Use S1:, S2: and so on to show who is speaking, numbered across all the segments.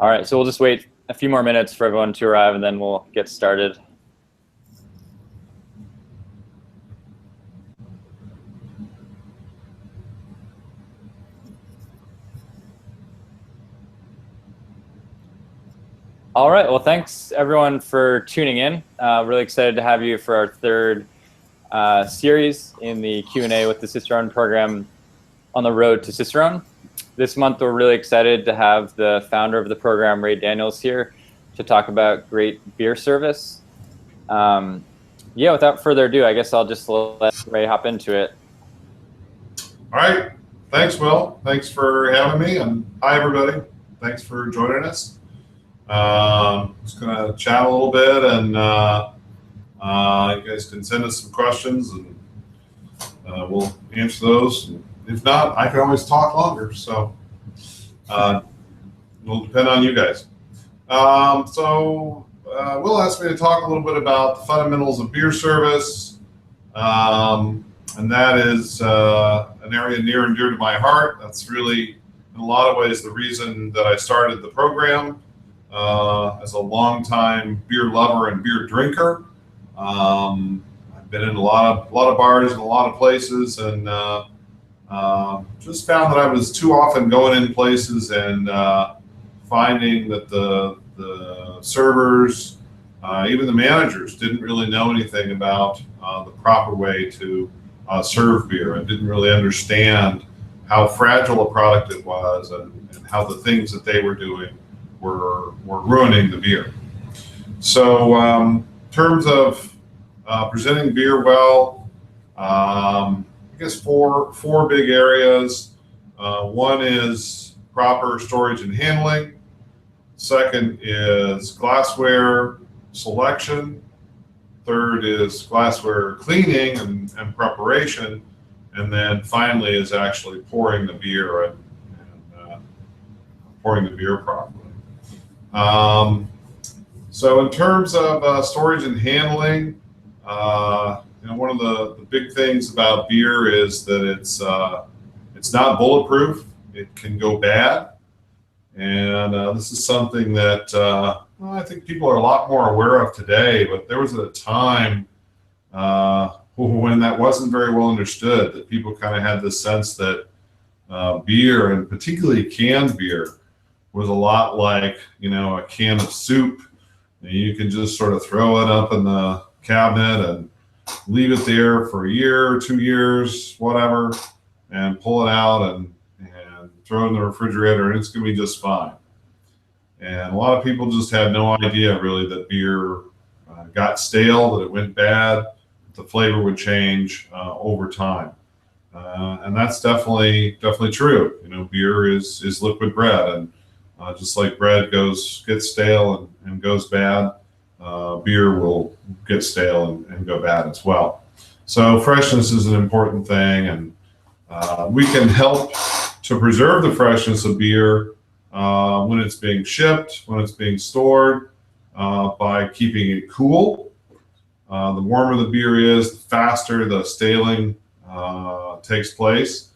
S1: All right, so we'll just wait a few more minutes for everyone to arrive, and then we'll get started. All right, well, thanks everyone for tuning in. Really excited to have you for our third series in the Q&A with the Cicerone program on the road to Cicerone. This month, we're really excited to have the founder of the program, Ray Daniels, here to talk about great beer service. Yeah, without further ado, I guess I'll just let Ray hop into it.
S2: All right. Thanks, Will. Thanks for having me. And hi, everybody. Thanks for joining us. Just going to chat a little bit, and you guys can send us some questions, and we'll answer those. If not, I can always talk longer. So it'll depend on you guys. Will asked me to talk a little bit about the fundamentals of beer service. And that is an area near and dear to my heart. That's really, in a lot of ways, the reason that I started the program. As a longtime beer lover and beer drinker, I've been in a lot of bars and a lot of places, and just found that I was too often going in places and finding that the servers, even the managers, didn't really know anything about the proper way to serve beer, and didn't really understand how fragile a product it was, and how the things that they were doing were ruining the beer. So in terms of presenting beer well, I guess four big areas. One is proper storage and handling. Second is glassware selection. Third is glassware cleaning and preparation. And then finally is actually pouring the beer and pouring the beer properly. So in terms of storage and handling, one of the big things about beer is that it's not bulletproof. It can go bad, and this is something that I think people are a lot more aware of today. But there was a time when that wasn't very well understood, that people kind of had this sense that beer, and particularly canned beer, was a lot like, a can of soup. You can just sort of throw it up in the cabinet and leave it there for a year, 2 years, whatever, and pull it out and throw it in the refrigerator, and it's going to be just fine. And a lot of people just had no idea, really, that beer got stale, that it went bad, the flavor would change over time. And that's definitely true. Beer is liquid bread, and just like bread gets stale and goes bad, beer will get stale and go bad as well. So freshness is an important thing, and we can help to preserve the freshness of beer when it's being shipped, when it's being stored, by keeping it cool. The warmer the beer is, the faster the staling takes place.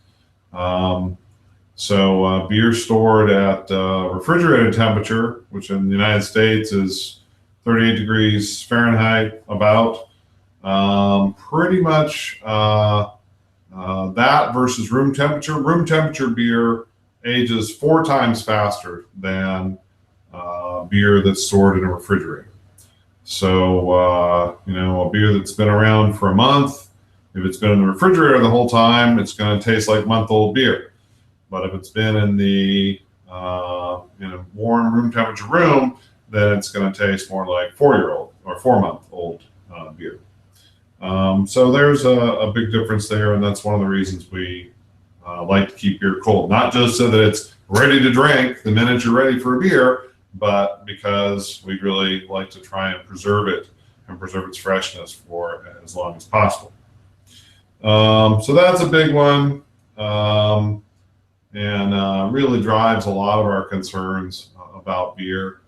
S2: So beer stored at refrigerated temperature, which in the United States is 38 degrees Fahrenheit, about, pretty much that versus room temperature. Room temperature beer ages 4 times faster than beer that's stored in a refrigerator. So, a beer that's been around for a month, if it's been in the refrigerator the whole time, it's going to taste like month-old beer. But if it's been in the in a warm room temperature room, then it's going to taste more like 4-year-old or 4-month-old beer. So there's a big difference there, and that's one of the reasons we like to keep beer cold. Not just so that it's ready to drink the minute you're ready for a beer, but because we really like to try and preserve it and preserve its freshness for as long as possible. So that's a big one. And really drives a lot of our concerns about beer.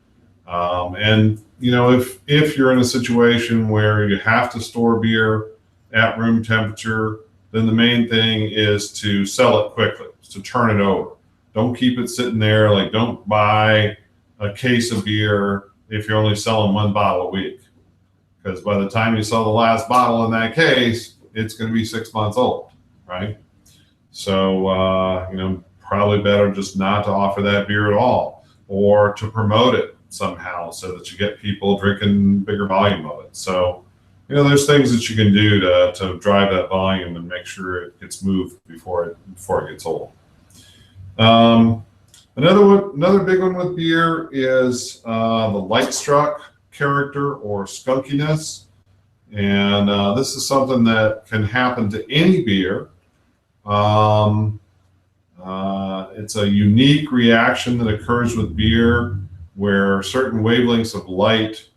S2: And if you're in a situation where you have to store beer at room temperature, then the main thing is to sell it quickly, to turn it over. Don't keep it sitting there. Like, don't buy a case of beer if you're only selling one bottle a week, because by the time you sell the last bottle in that case, it's going to be 6 months old, right? So, probably better just not to offer that beer at all, or to promote it somehow so that you get people drinking bigger volume of it. So, there's things that you can do to drive that volume and make sure it gets moved before it gets old. Another big one with beer is the light struck character or skunkiness. And this is something that can happen to any beer. It's a unique reaction that occurs with beer where certain wavelengths of light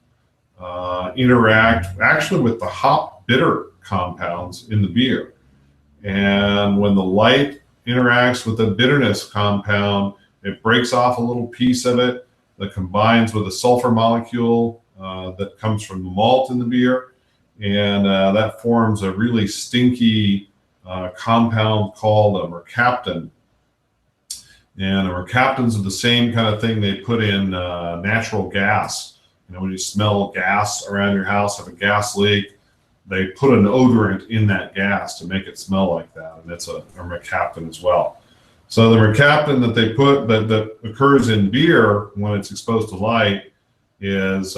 S2: interact actually with the hop bitter compounds in the beer. And when the light interacts with the bitterness compound, it breaks off a little piece of it that combines with a sulfur molecule that comes from the malt in the beer. And that forms a really stinky compound called a mercaptan. And the mercaptans are the same kind of thing they put in natural gas. When you smell gas around your house, have a gas leak, they put an odorant in that gas to make it smell like that. And it's a mercaptan as well. So the mercaptan that they put that occurs in beer when it's exposed to light is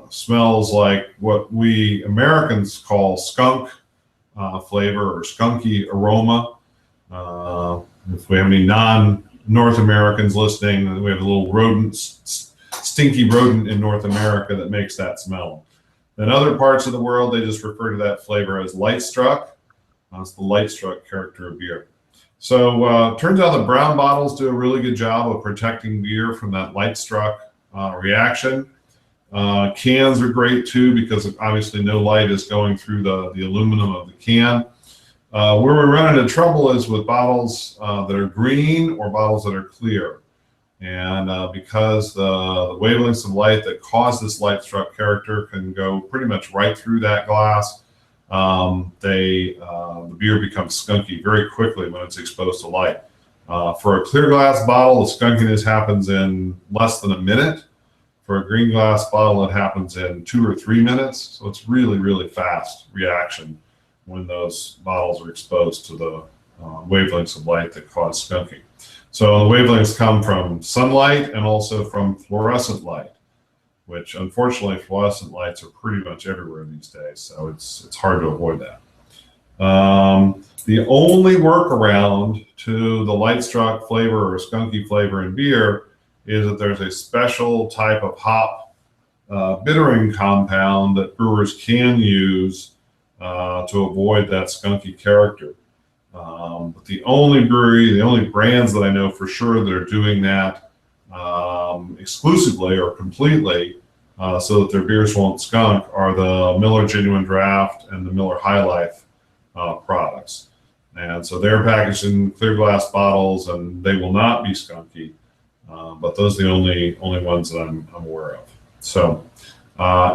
S2: smells like what we Americans call skunk flavor or skunky aroma. If we have any non-North Americans listening, we have a little stinky rodent in North America that makes that smell. In other parts of the world, they just refer to that flavor as light struck. It's the light struck character of beer. So turns out the brown bottles do a really good job of protecting beer from that light struck reaction. Cans are great too, because obviously no light is going through the aluminum of the can. Where we run into trouble is with bottles that are green or bottles that are clear. And because the wavelengths of light that cause this light struck character can go pretty much right through that glass, the beer becomes skunky very quickly when it's exposed to light. For a clear glass bottle, the skunkiness happens in less than a minute. For a green glass bottle, it happens in 2 or 3 minutes. So it's really, really fast reaction when those bottles are exposed to the wavelengths of light that cause skunking. So the wavelengths come from sunlight and also from fluorescent light, which unfortunately fluorescent lights are pretty much everywhere these days. So it's hard to avoid that. The only workaround to the light struck flavor or skunky flavor in beer is that there's a special type of hop bittering compound that brewers can use to avoid that skunky character. But the only brands that I know for sure that are doing that exclusively or completely so that their beers won't skunk are the Miller Genuine Draft and the Miller High Life products. And so they're packaged in clear glass bottles and they will not be skunky. But those are the only ones that I'm aware of. So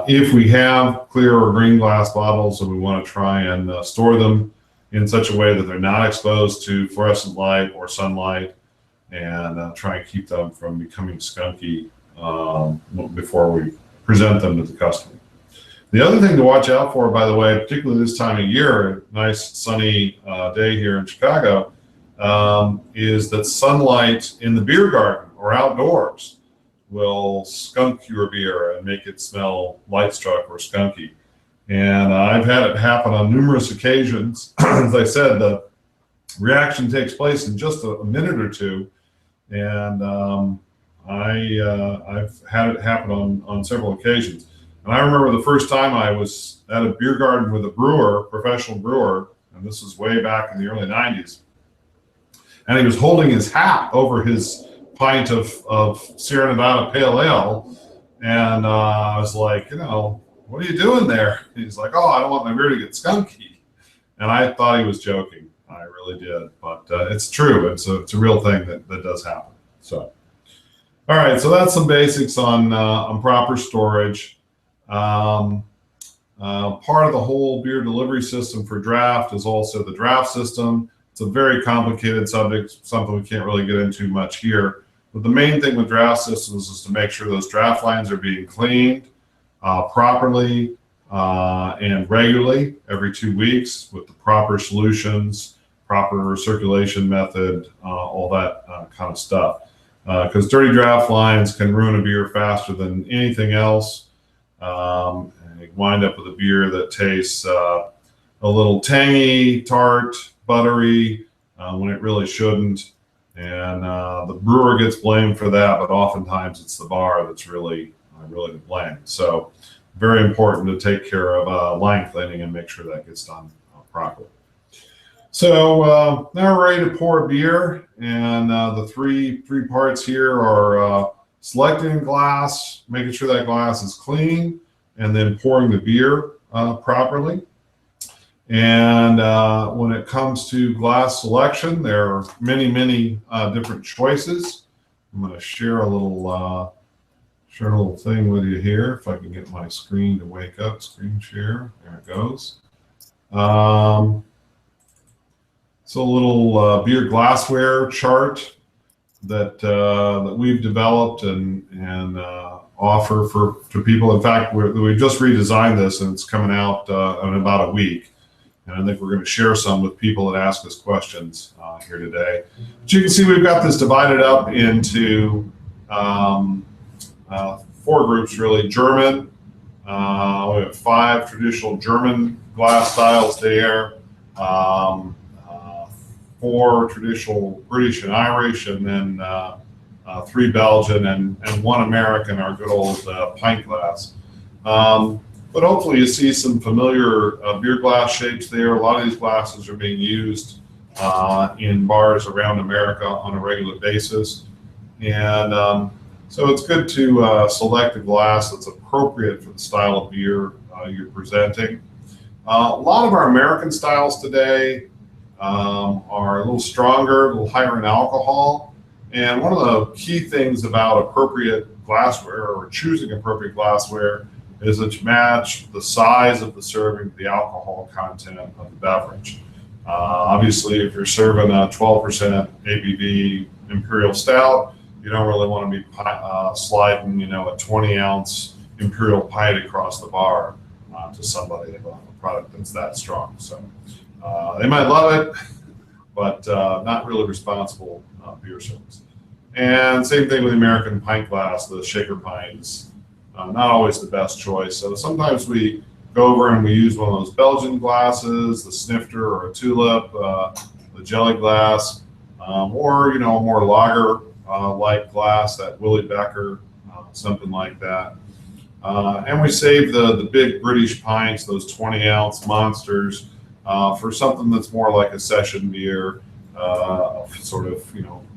S2: if we have clear or green glass bottles and we want to try and store them in such a way that they're not exposed to fluorescent light or sunlight, and try and keep them from becoming skunky before we present them to the customer. The other thing to watch out for, by the way, particularly this time of year, nice sunny day here in Chicago, is that sunlight in the beer garden or outdoors will skunk your beer and make it smell light struck or skunky. And I've had it happen on numerous occasions. As I said, the reaction takes place in just a minute or two. And I've had it happen on several occasions. And I remember the first time I was at a beer garden with a brewer, professional brewer, and this was way back in the early 90s. And he was holding his hat over his pint of Sierra Nevada Pale Ale. And I was like, what are you doing there? He's like, oh, I don't want my beer to get skunky. And I thought he was joking. I really did. But it's true. It's a real thing that does happen. So, all right. So that's some basics on proper storage. Part of the whole beer delivery system for draft is also the draft system. It's a very complicated subject, something we can't really get into much here. But the main thing with draft systems is to make sure those draft lines are being cleaned properly and regularly every 2 weeks with the proper solutions, proper circulation method, all that kind of stuff. Because dirty draft lines can ruin a beer faster than anything else. And you wind up with a beer that tastes a little tangy, tart, buttery, when it really shouldn't. And the brewer gets blamed for that, but oftentimes it's the bar that's really to blame. So very important to take care of line cleaning and make sure that gets done properly. So now we're ready to pour a beer, and the three parts here are selecting glass, making sure that glass is clean, and then pouring the beer properly. And when it comes to glass selection, there are many different choices. I'm going to share a little thing with you here, if I can get my screen to wake up. Screen share, there it goes. So a little beer glassware chart that we've developed and offer to people. In fact, we just redesigned this, and it's coming out in about a week. And I think we're going to share some with people that ask us questions here today. But you can see we've got this divided up into 4 groups, really. German, we have 5 traditional German glass styles there, 4 traditional British and Irish, and then 3 Belgian and 1 American, our good old pint glass. But hopefully you see some familiar beer glass shapes there. A lot of these glasses are being used in bars around America on a regular basis. And so it's good to select a glass that's appropriate for the style of beer you're presenting. A lot of our American styles today are a little stronger, a little higher in alcohol. And one of the key things about appropriate glassware, or choosing appropriate glassware, is that you match the size of the serving to the alcohol content of the beverage. Obviously, if you're serving a 12% ABV imperial stout, you don't really want to be sliding, a 20-ounce imperial pint across the bar to somebody about a product that's that strong. So they might love it, but not really responsible beer servers. And same thing with the American pint glass. The shaker pint is not always the best choice. So sometimes we go over and we use one of those Belgian glasses, the snifter or a tulip, the jelly glass, or a more lager like glass, that Willie Becker, something like that. And we save the big British pints, those 20-ounce monsters, for something that's more like a session beer, sort of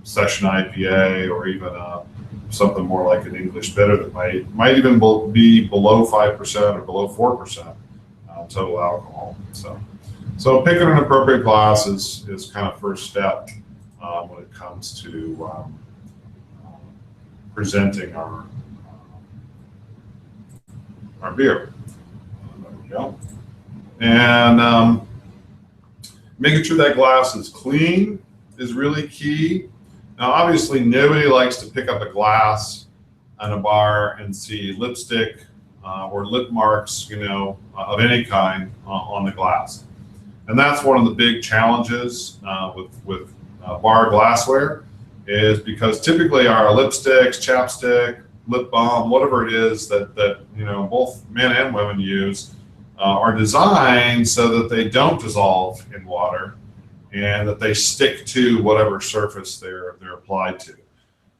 S2: session IPA, or even something more like an English bitter that might even be below 5% or below 4% total alcohol. So picking an appropriate glass is kind of first step when it comes to presenting our beer. There we go. And making sure that glass is clean is really key. Now, obviously, nobody likes to pick up a glass in a bar and see lipstick or lip marks, of any kind on the glass. And that's one of the big challenges with bar glassware, is because typically our lipsticks, chapstick, lip balm, whatever it is that both men and women use, are designed so that they don't dissolve in water, and that they stick to whatever surface they're applied to.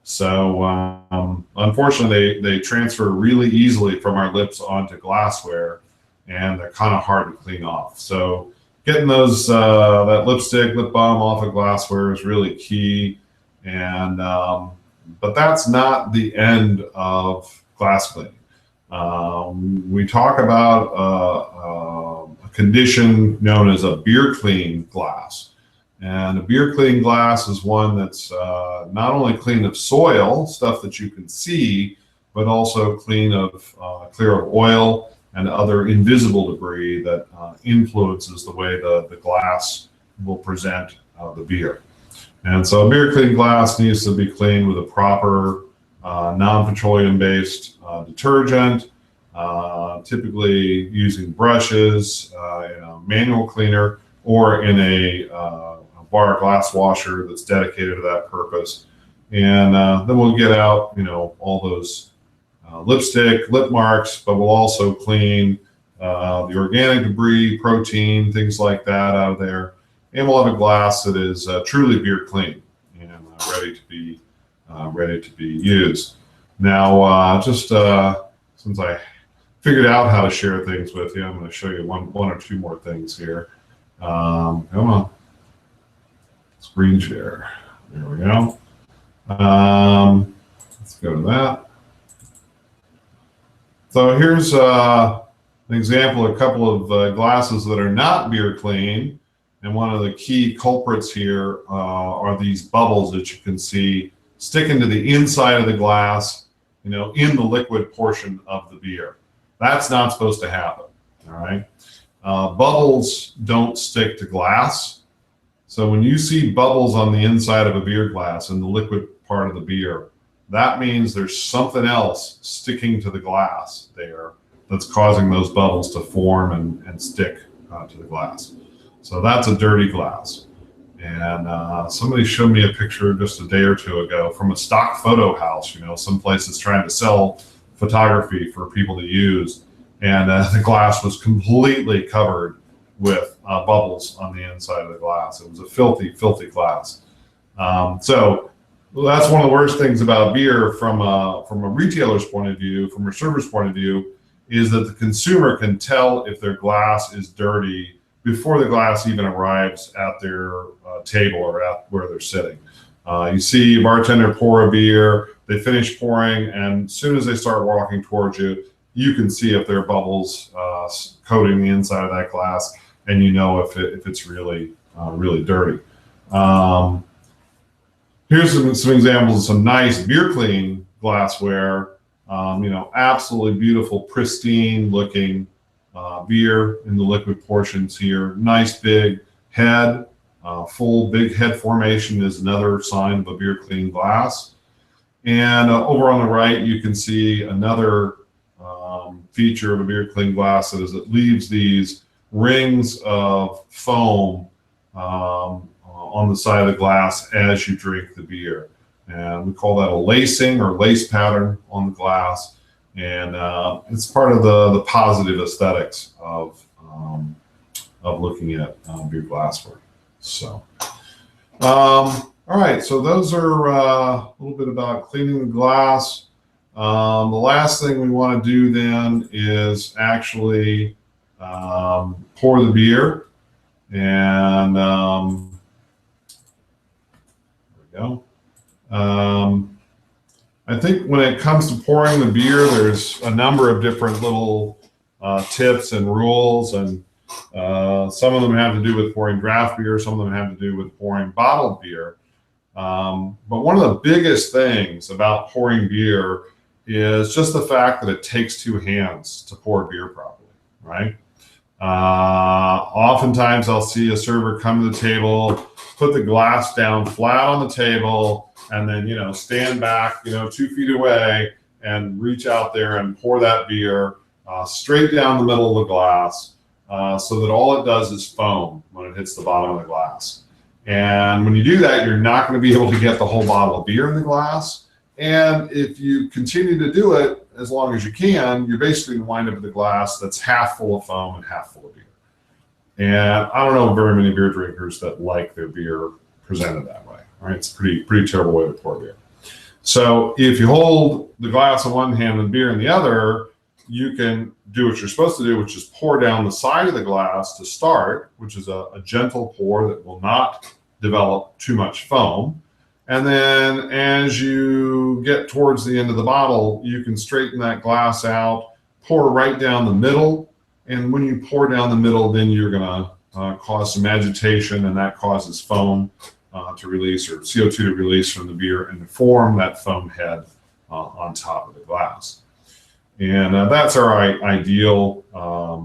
S2: So unfortunately, they transfer really easily from our lips onto glassware, and they're kind of hard to clean off. So getting those that lipstick, lip balm off of glassware is really key. And but that's not the end of glass cleaning. We talk about a condition known as a beer clean glass. And a beer clean glass is one that's not only clean of soil, stuff that you can see, but also clear of oil and other invisible debris that influences the way the glass will present the beer. And so a beer clean glass needs to be cleaned with a proper non-petroleum based detergent, typically using brushes, in a manual cleaner, or in a bar glass washer that's dedicated to that purpose. And then we'll get out, all those lipstick, lip marks, but we'll also clean the organic debris, protein, things like that out of there. And we'll have a glass that is truly beer clean and ready to be used. Now, just since I figured out how to share things with you, I'm going to show you one or two more things here. Come on, screen share. There we go. Let's go to that. So here's an example of a couple of glasses that are not beer clean. And one of the key culprits here are these bubbles that you can see sticking to the inside of the glass, in the liquid portion of the beer. That's not supposed to happen, all right? Bubbles don't stick to glass. So when you see bubbles on the inside of a beer glass in the liquid part of the beer, that means there's something else sticking to the glass there that's causing those bubbles to form and stick to the glass. So that's a dirty glass. And somebody showed me a picture just a day or two ago from a stock photo house, some places trying to sell photography for people to use. And the glass was completely covered with bubbles on the inside of the glass. It was a filthy, filthy glass. So that's one of the worst things about beer from a retailer's point of view, from a server's point of view, is that the consumer can tell if their glass is dirty before the glass even arrives at their table or at where they're sitting. You see a bartender pour a beer, they finish pouring, and as soon as they start walking towards you, you can see if there are bubbles coating the inside of that glass, and if it's really, really dirty. Here's some examples of some nice beer clean glassware. Absolutely beautiful, pristine looking beer in the liquid portions here. Nice big head, full big head formation is another sign of a beer clean glass. And over on the right, you can see another feature of a beer clean glass that is it leaves these rings of foam on the side of the glass as you drink the beer. And we call that a lacing or lace pattern on the glass. And it's part of the positive aesthetics of looking at beer glassware. So, all right, so those are a little bit about cleaning the glass. The last thing we want to do then is actually pour the beer. And there we go. I think when it comes to pouring the beer, there's a number of different little tips and rules, and some of them have to do with pouring draft beer, some of them have to do with pouring bottled beer. But one of the biggest things about pouring beer is just the fact that it takes two hands to pour beer properly, right? Oftentimes I'll see a server come to the table, put the glass down flat on the table, and then, stand back, 2 feet away and reach out there and pour that beer straight down the middle of the glass so that all it does is foam when it hits the bottom of the glass. And when you do that, you're not going to be able to get the whole bottle of beer in the glass. And if you continue to do it as long as you can, you're basically going to wind up with a glass that's half full of foam and half full of beer. And I don't know very many beer drinkers that like their beer presented that way. All right, it's a pretty terrible way to pour beer. So if you hold the glass in one hand and beer in the other, you can do what you're supposed to do, which is pour down the side of the glass to start, which is a gentle pour that will not develop too much foam. And then as you get towards the end of the bottle, you can straighten that glass out, pour right down the middle. And when you pour down the middle, then you're going to cause some agitation, and that causes foam to release, or CO2 to release from the beer and to form that foam head on top of the glass. And that's our ideal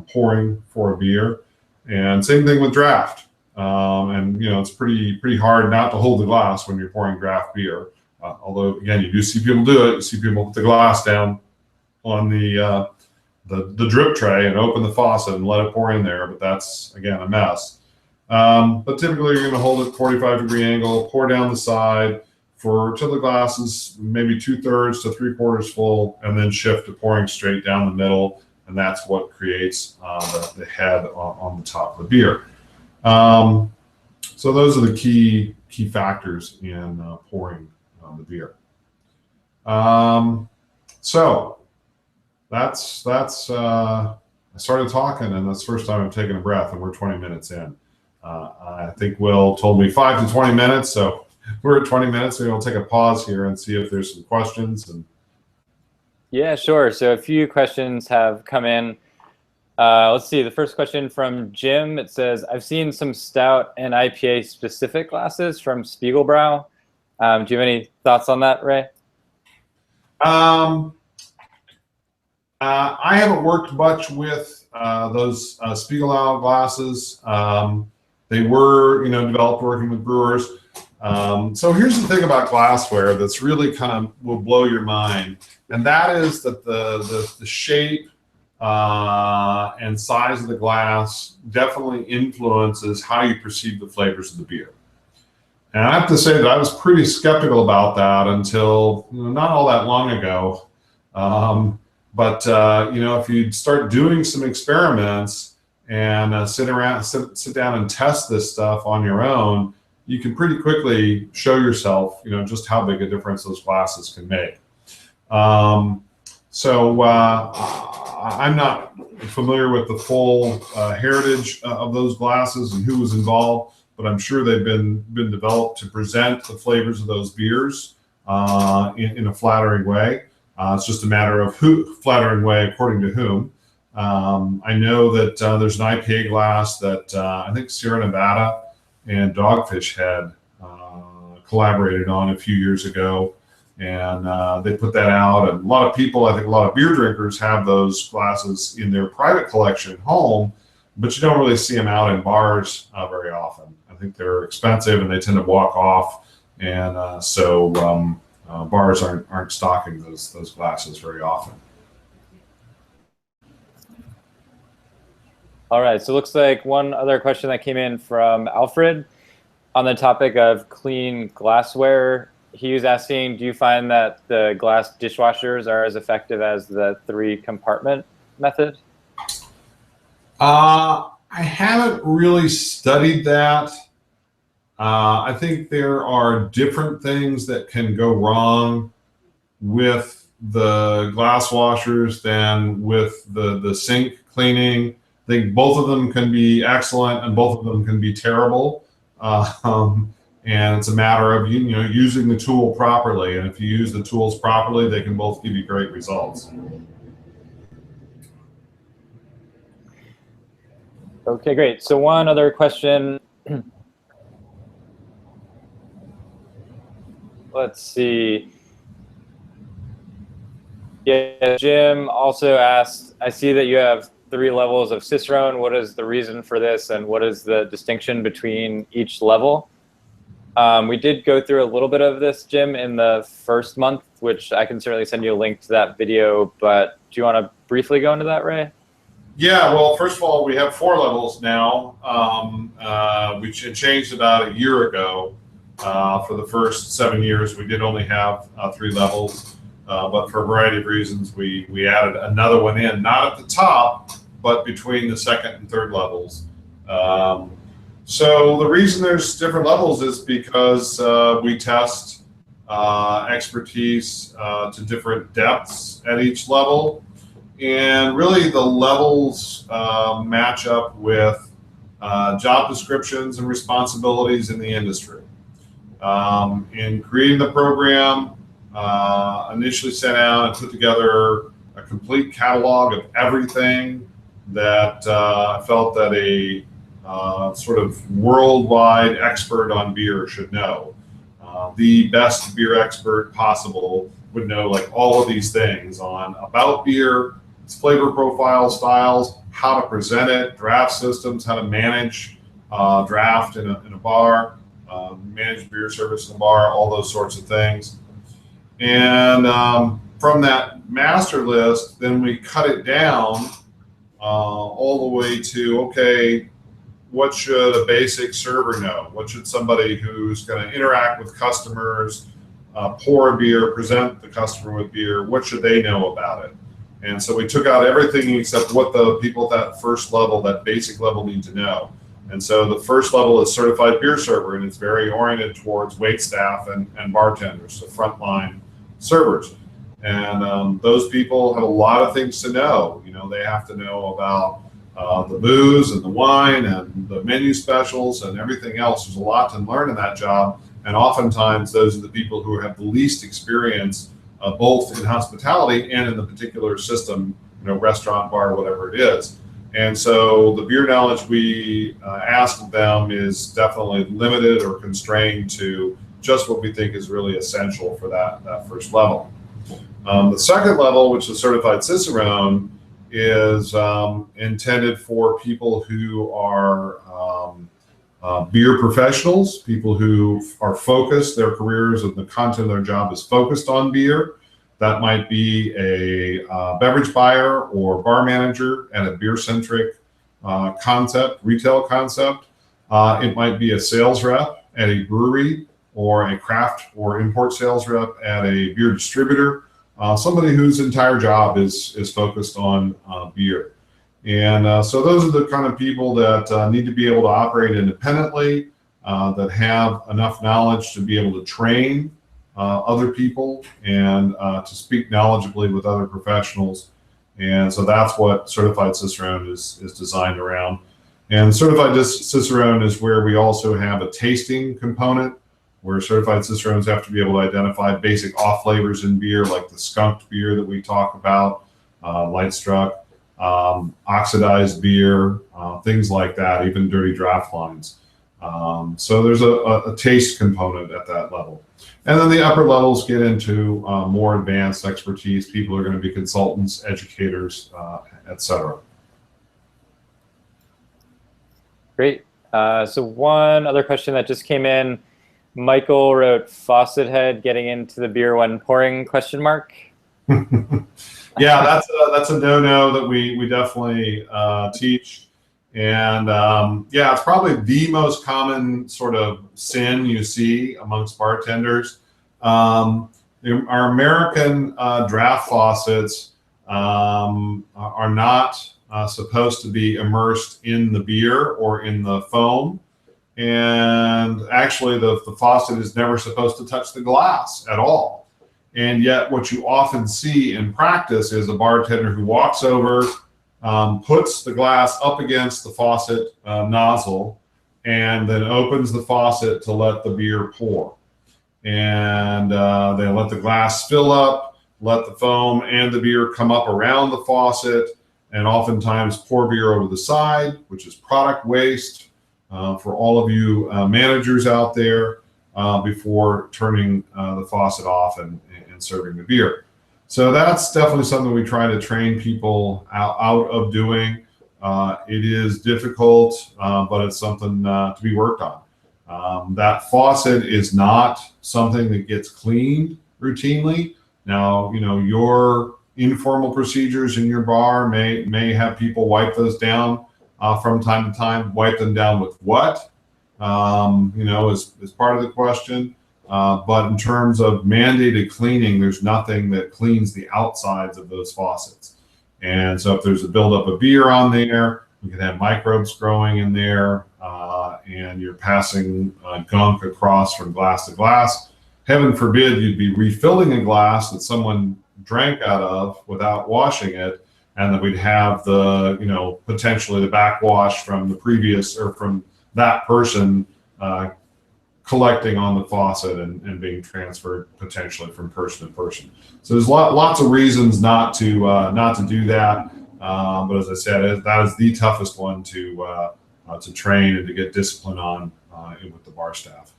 S2: pouring for a beer. And same thing with draft. And it's pretty hard not to hold the glass when you're pouring draft beer. Although again, you do see people do it. You see people put the glass down on the drip tray and open the faucet and let it pour in there, but that's again a mess. But typically you're going to hold it 45-degree angle, pour down the side till the glass is maybe 2/3 to 3/4 full, and then shift to pouring straight down the middle, and that's what creates the head on the top of the beer. So those are the key factors in pouring the beer. So that's I started talking, and that's the first time I've taken a breath, and we're 20 minutes in. I think Will told me 5 to 20 minutes, so we're at 20 minutes. So we'll take a pause here and see if there's some questions.
S1: Yeah, sure. So a few questions have come in. Let's see. The first question from Jim. It says, "I've seen some stout and IPA specific glasses from Spiegelbrau. Do you have any thoughts on that, Ray?"
S2: I haven't worked much with those Spiegelbrau glasses. They were, developed working with brewers. So here's the thing about glassware that's really kind of will blow your mind, and that is that the shape and size of the glass definitely influences how you perceive the flavors of the beer. And I have to say that I was pretty skeptical about that until not all that long ago. But if you start doing some experiments and sit down and test this stuff on your own, you can pretty quickly show yourself, just how big a difference those glasses can make. So I'm not familiar with the full heritage of those glasses and who was involved, but I'm sure they've been developed to present the flavors of those beers in a flattering way. It's just a matter of flattering way according to whom. I know that there's an IPA glass that I think Sierra Nevada and Dogfish had collaborated on a few years ago, and they put that out. And a lot of people, I think a lot of beer drinkers have those glasses in their private collection at home, but you don't really see them out in bars very often. I think they're expensive and they tend to walk off, and bars aren't stocking those glasses very often.
S1: All right, so it looks like one other question that came in from Alfred on the topic of clean glassware. He was asking, do you find that the glass dishwashers are as effective as the 3-compartment method?
S2: I haven't really studied that. I think there are different things that can go wrong with the glass washers than with the sink cleaning. I think both of them can be excellent and both of them can be terrible. And it's a matter of using the tool properly. And if you use the tools properly, they can both give you great results.
S1: Okay, great. So one other question. Let's see. Yeah, Jim also asked, I see that you have 3 levels of Cicerone. What is the reason for this, and what is the distinction between each level? We did go through a little bit of this, Jim, in the first month, which I can certainly send you a link to that video, but do you want to briefly go into that, Ray?
S2: Yeah, well, first of all, we have 4 levels now. We changed about a year ago. For the first 7 years, we did only have 3 levels, but for a variety of reasons, we added another one in, not at the top, but between the 2nd and 3rd levels. So the reason there's different levels is because we test expertise to different depths at each level, and really the levels match up with job descriptions and responsibilities in the industry. In creating the program, initially set out and put together a complete catalog of everything that I felt that a sort of worldwide expert on beer should know. The best beer expert possible would know like all of these things about beer, its flavor profile, styles, how to present it, draft systems, how to manage draft in a bar, managed beer service in a bar, all those sorts of things. And from that master list, then we cut it down all the way to, okay, what should a basic server know? What should somebody who's going to interact with customers, pour a beer, present the customer with beer, what should they know about it? And so we took out everything except what the people at that first level, that basic level, need to know. And so the first level is certified beer server, and it's very oriented towards wait staff and bartenders, so frontline servers. And those people have a lot of things to know. You know, they have to know about the booze and the wine and the menu specials and everything else. There's a lot to learn in that job. And oftentimes those are the people who have the least experience, both in hospitality and in the particular system, you know, restaurant, bar, whatever it is. And so the beer knowledge we ask of them is definitely limited or constrained to just what we think is really essential for that first level. The second level, which is certified Cicerone, is intended for people who are beer professionals, people who are focused, their careers and the content of their job is focused on beer. That might be a beverage buyer or bar manager at a beer-centric retail concept. It might be a sales rep at a brewery or a craft or import sales rep at a beer distributor. Somebody whose entire job is focused on beer. And so those are the kind of people that need to be able to operate independently, that have enough knowledge to be able to train other people and to speak knowledgeably with other professionals. And so that's what Certified Cicerone is designed around. And Certified Cicerone is where we also have a tasting component, where certified Cicerones have to be able to identify basic off flavors in beer, like the skunked beer that we talk about, light struck, oxidized beer, things like that, even dirty draft lines. So there's a taste component at that level. And then the upper levels get into more advanced expertise. People are going to be consultants, educators, etc.
S1: Great. So one other question that just came in. Michael wrote faucet head getting into the beer when pouring ?
S2: Yeah, that's a no-no that we definitely teach. And yeah, it's probably the most common sort of sin you see amongst bartenders. Our American draft faucets are not supposed to be immersed in the beer or in the foam. And actually the faucet is never supposed to touch the glass at all. And yet what you often see in practice is a bartender who walks over, puts the glass up against the faucet nozzle, and then opens the faucet to let the beer pour. And they let the glass fill up, let the foam and the beer come up around the faucet, and oftentimes pour beer over the side, which is product waste. For all of you managers out there, before turning the faucet off and serving the beer. So that's definitely something we try to train people out of doing. It is difficult, but it's something to be worked on. That faucet is not something that gets cleaned routinely. Now, you know, your informal procedures in your bar may have people wipe those down from time to time. Wipe them down with what? You know, is part of the question. But in terms of mandated cleaning, there's nothing that cleans the outsides of those faucets. And so if there's a buildup of beer on there, we can have microbes growing in there, and you're passing gunk across from glass to glass. Heaven forbid you'd be refilling a glass that someone drank out of without washing it, and then we'd have the, you know, potentially the backwash from the previous or from that person collecting on the faucet and being transferred potentially from person to person. So there's lots of reasons not to do that. But as I said, that is the toughest one to train and to get discipline on with the bar staff.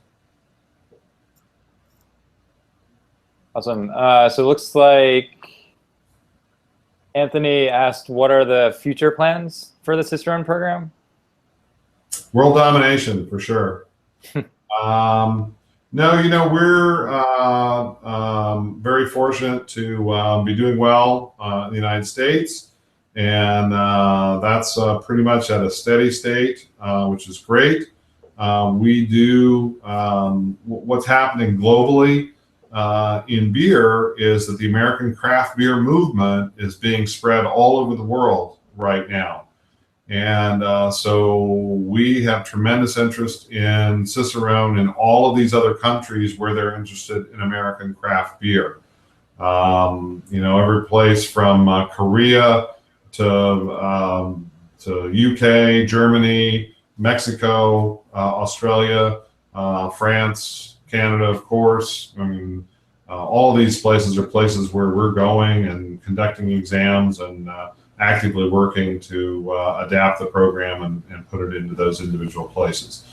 S1: Awesome. So it looks like Anthony asked, what are the future plans for the Cicerone program?
S2: World domination for sure. No, we're very fortunate to be doing well in the United States, and that's pretty much at a steady state, which is great. We do what's happening globally in beer is that the American craft beer movement is being spread all over the world right now. And so we have tremendous interest in Cicerone in all of these other countries where they're interested in American craft beer. Every place from Korea to UK, Germany, Mexico, Australia, France, Canada, of course. I mean, all these places are places where we're going and conducting exams and actively working to adapt the program and put it into those individual places.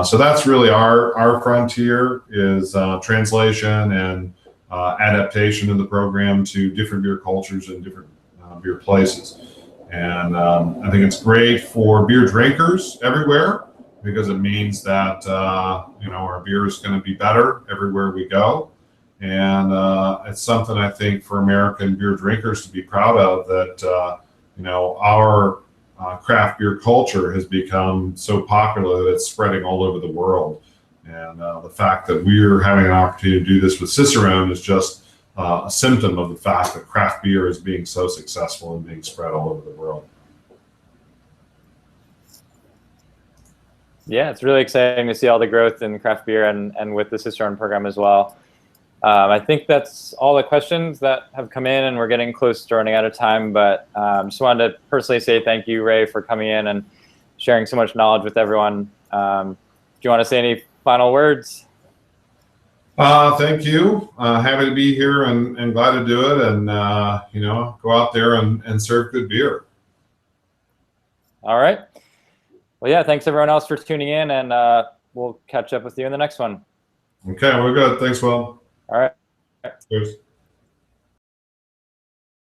S2: So that's really our frontier is translation and adaptation of the program to different beer cultures and different beer places. And I think it's great for beer drinkers everywhere because it means that our beer is going to be better everywhere we go. And it's something I think for American beer drinkers to be proud of that, our craft beer culture has become so popular that it's spreading all over the world. And the fact that we're having an opportunity to do this with Cicerone is just a symptom of the fact that craft beer is being so successful and being spread all over the world.
S1: Yeah, it's really exciting to see all the growth in craft beer and with the Cicerone program as well. I think that's all the questions that have come in, and we're getting close to running out of time, but just wanted to personally say thank you, Ray, for coming in and sharing so much knowledge with everyone. Do you want to say any final words?
S2: Thank you. Happy to be here and glad to do it and, go out there and serve good beer.
S1: All right. Well, yeah, thanks everyone else for tuning in, and we'll catch up with you in the next one.
S2: Okay, we're good. Thanks, Will.
S1: All right.
S2: Cheers.